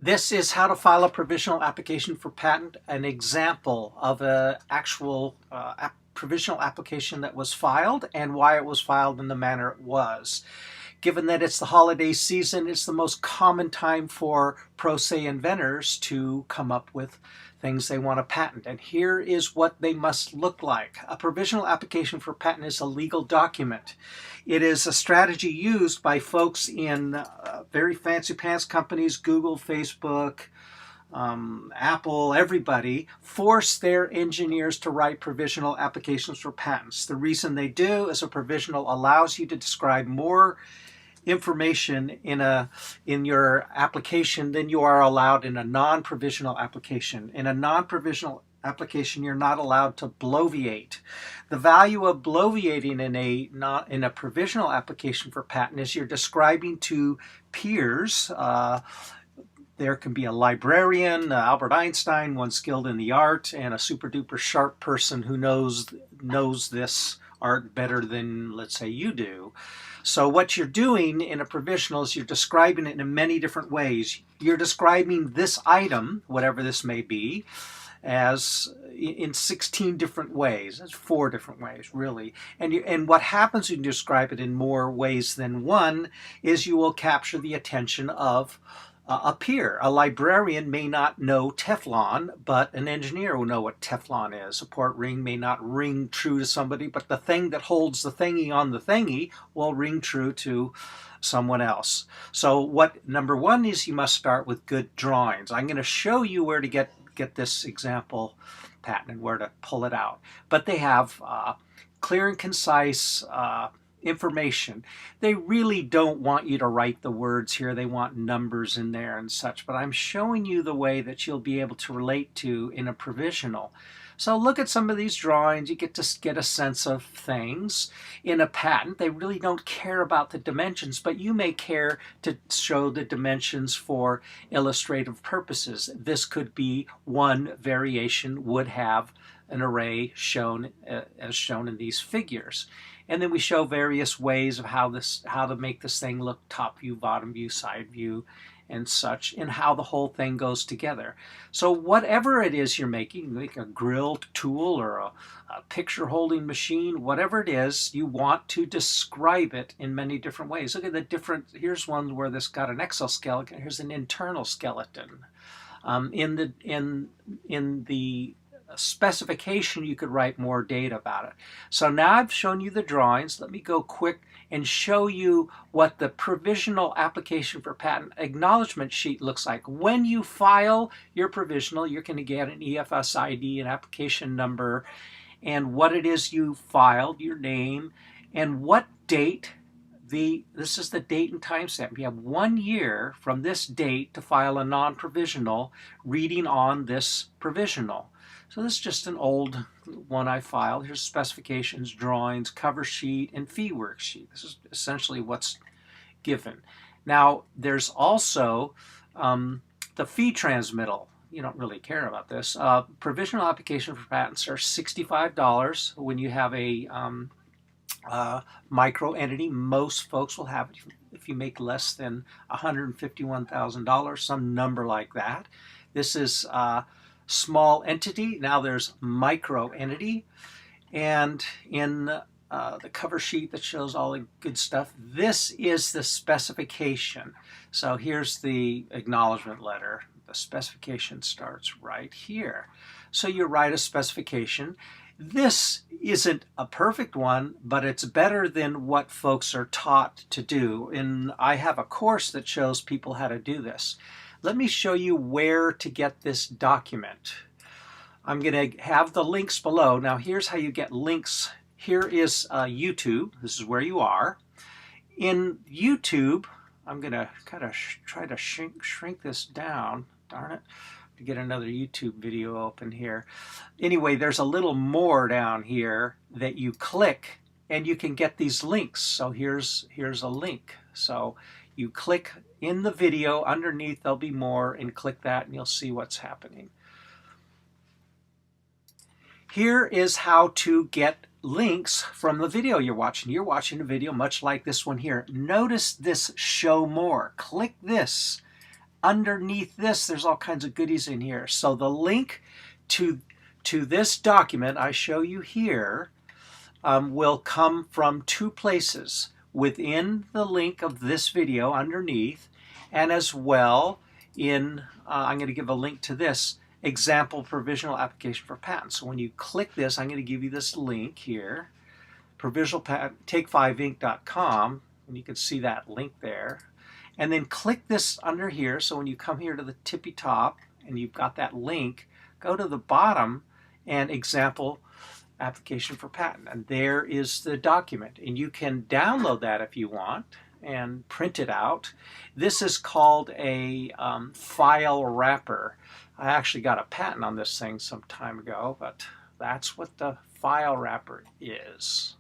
This is how to file a provisional application for patent, an example of an actual provisional application that was filed and why it was filed in the manner it was. Given that it's the holiday season, it's the most common time for pro se inventors to come up with things they want to patent. And here is what they must look like. A provisional application for patent is a legal document. It is a strategy used by folks in very fancy pants companies, Google, Facebook, Apple, everybody, force their engineers to write provisional applications for patents. The reason they do is a provisional allows you to describe more information in your application than you are allowed in a non-provisional application. In a non-provisional application, you're not allowed to bloviate. The value of bloviating in a provisional application for patent is you're describing to peers. There can be a librarian, Albert Einstein, one skilled in the art, and a super duper sharp person who knows this art better than, let's say, you do. So what you're doing in a provisional is you're describing it in many different ways. You're describing this item, whatever this may be, as in 16 different ways. That's 4 different ways, really. And what happens when you describe it in more ways than one is you will capture the attention of a peer. A librarian may not know Teflon, but an engineer will know what Teflon is. A port ring may not ring true to somebody, but the thing that holds the thingy on the thingy will ring true to someone else. So what number one is, you must start with good drawings. I'm going to show you where to get this example patent and where to pull it out. But they have clear and concise information. They really don't want you to write the words here. They want numbers in there and such, but I'm showing you the way that you'll be able to relate to in a provisional. So look at some of these drawings. You get to get a sense of things. In a patent, they really don't care about the dimensions, but you may care to show the dimensions for illustrative purposes. This could be one variation, would have an array shown as shown in these figures. And then we show various ways of how to make this thing look top view, bottom view, side view, and such, and how the whole thing goes together. So whatever it is you're making, make a grill tool or a picture holding machine, whatever it is, you want to describe it in many different ways. Look at the different, here's one where this got an exoskeleton, here's an internal skeleton. In the specification, you could write more data about it. So now I've shown you the drawings. Let me go quick and show you what the provisional application for patent acknowledgement sheet looks like. When you file your provisional, you're going to get an EFS ID, an application number, and what it is you filed, your name, and what date. This is the date and time stamp. You have 1 year from this date to file a non-provisional reading on this provisional. So this is just an old one I filed. Here's specifications, drawings, cover sheet, and fee worksheet. This is essentially what's given. Now, there's also the fee transmittal. You don't really care about this. Provisional application for patents are $65 when you have a micro entity. Most folks will have it if you make less than $151,000, some number like that. This is small entity. Now there's micro entity, and in the cover sheet that shows all the good stuff, this is the specification. So here's the acknowledgement letter. The specification starts right here. So you write a specification. This isn't a perfect one, but it's better than what folks are taught to do. And I have a course that shows people how to do this. Let me show you where to get this document. I'm going to have the links below. Now here's how you get links. Here is YouTube. This is where you are. In YouTube, I'm going to kind of try to shrink this down. Darn it. To get another YouTube video open here. Anyway, there's a little more down here that you click and you can get these links. So here's a link. So you click in the video, underneath there'll be more, and click that and you'll see what's happening. Here is how to get links from the video you're watching. You're watching a video much like this one here. Notice this show more. Click this. underneath this, there's all kinds of goodies in here. So the link to this document I show you here will come from two places: within the link of this video underneath, and as well in, I'm going to give a link to this example provisional application for patents. So when you click this, I'm going to give you this link here, provisional patent, take5inc.com, and you can see that link there. And then click this under here. So when you come here to the tippy top and you've got that link, go to the bottom and example application for patent. And there is the document. And you can download that if you want and print it out. This is called a file wrapper. I actually got a patent on this thing some time ago, but that's what the file wrapper is.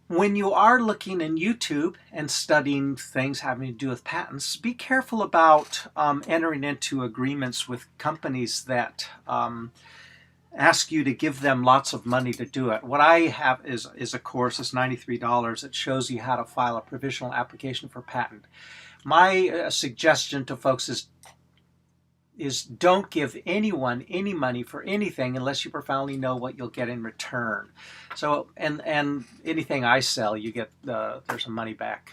When you are looking in YouTube and studying things having to do with patents, be careful about entering into agreements with companies that ask you to give them lots of money to do it. What I have is a course, it's $93, that shows you how to file a provisional application for patent. My suggestion to folks is don't give anyone any money for anything unless you profoundly know what you'll get in return. So, and anything I sell, you get there's a money back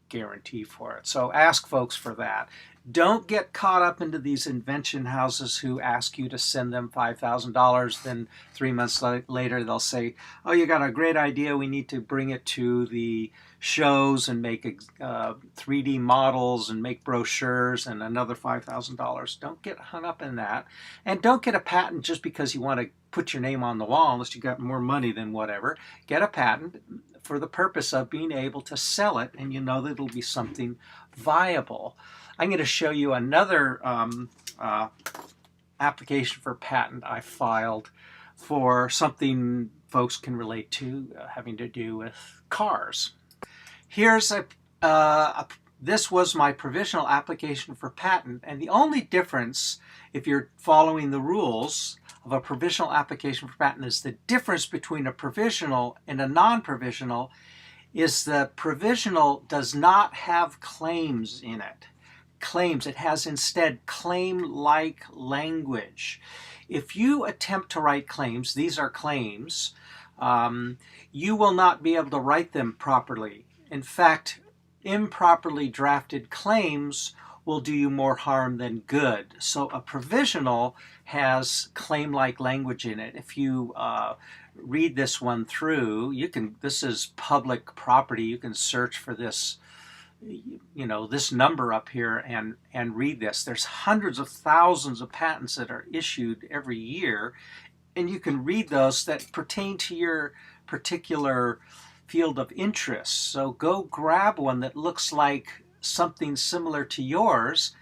guarantee for it. So ask folks for that. Don't get caught up into these invention houses who ask you to send them $5,000. Then 3 months later they'll say, oh, you got a great idea. We need to bring it to the shows and make 3D models and make brochures, and another $5,000. Don't get hung up in that. And don't get a patent just because you want to put your name on the wall unless you got more money than whatever. Get a patent for the purpose of being able to sell it, and you know that it'll be something viable. I'm going to show you another application for patent I filed for something folks can relate to, having to do with cars. Here's this was my provisional application for patent, and the only difference, if you're following the rules of a provisional application for patent, is the difference between a provisional and a non-provisional is the provisional does not have claims in it. It has instead claim-like language. If you attempt to write claims, these are claims, you will not be able to write them properly. In fact, improperly drafted claims will do you more harm than good. So a provisional has claim-like language in it. If you read this one through, you can, this is public property, you can search for this, you know, this number up here and read this. There's hundreds of thousands of patents that are issued every year, and you can read those that pertain to your particular field of interest. So go grab one that looks like something similar to yours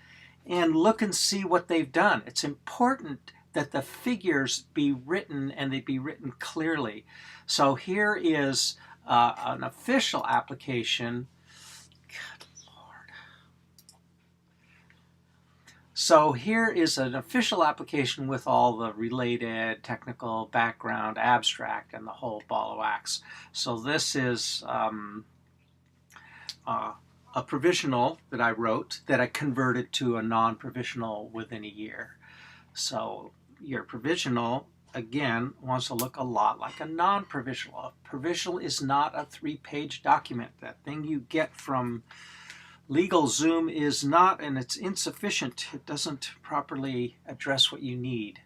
and look and see what they've done. It's important that the figures be written, and they be written clearly. So here is an official application. Good Lord. So here is an official application with all the related technical background, abstract, and the whole ball of wax. So this is a provisional that I wrote that I converted to a non-provisional within a year. So your provisional, again, wants to look a lot like a non-provisional. A provisional is not a 3-page document. That thing you get from LegalZoom is not, and it's insufficient. It doesn't properly address what you need.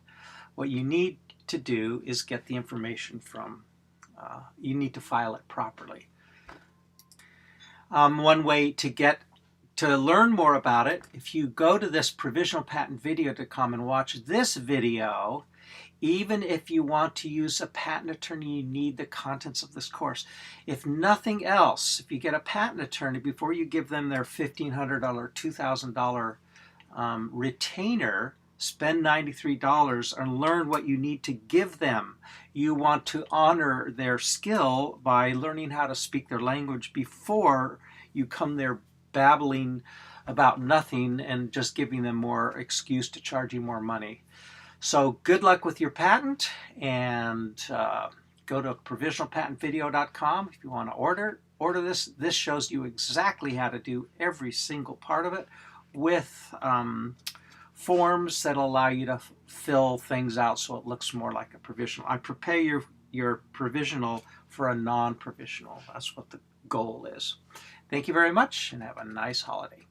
What you need to do is get the information from, you need to file it properly. One way to learn more about it, if you go to this provisionalpatentvideo.com and watch this video, even if you want to use a patent attorney, you need the contents of this course. If nothing else, if you get a patent attorney, before you give them their $1,500, $2,000 retainer, spend $93 and learn what you need to give them. You want to honor their skill by learning how to speak their language before you come there babbling about nothing and just giving them more excuse to charge you more money. So good luck with your patent, and go to provisionalpatentvideo.com if you want to order this. This shows you exactly how to do every single part of it with forms that allow you to fill things out so it looks more like a provisional. I prepare your provisional for a non-provisional. That's what the goal is. Thank you very much and have a nice holiday.